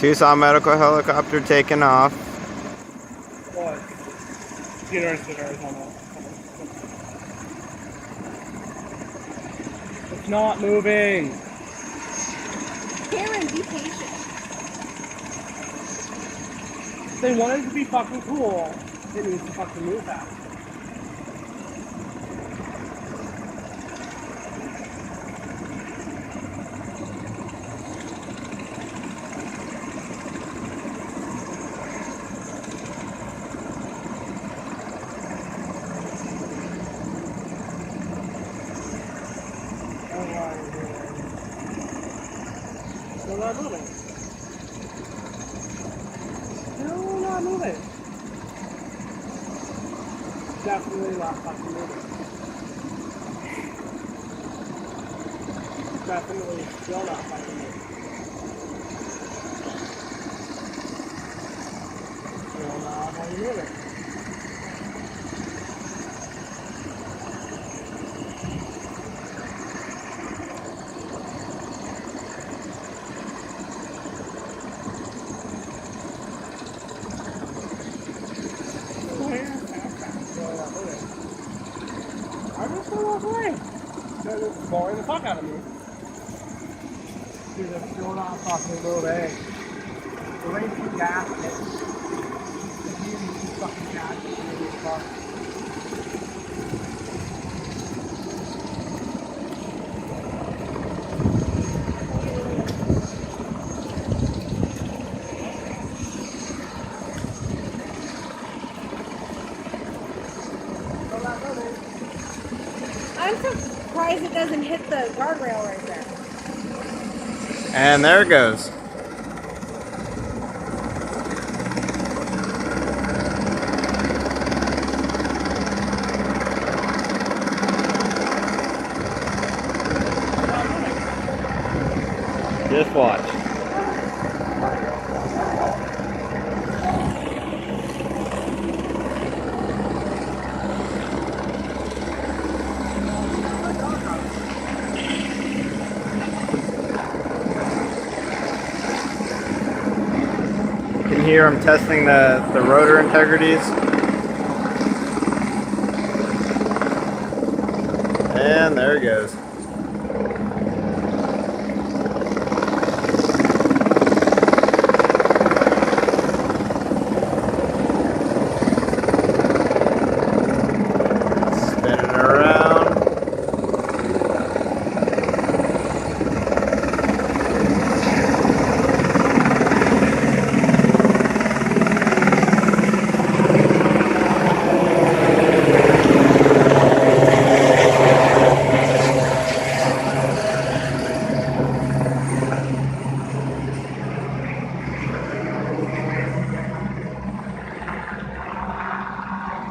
Tucson medical helicopter taking off. What? Arizona. It's not moving. Karen, be patient. They wanted to be fucking cool. It needs to fucking move fast. Still not moving. Still not moving. Definitely not fucking moving. Definitely still not fucking moving. Still not fucking moving. I'm just gonna walk away. It's boring the fuck out of me. Dude, they're still not fucking moving. The racing gas it. The beauty fucking gas it. I'm surprised it doesn't hit the guardrail right there. And there it goes. Just watch. You can hear them testing the rotor integrities. And there it goes.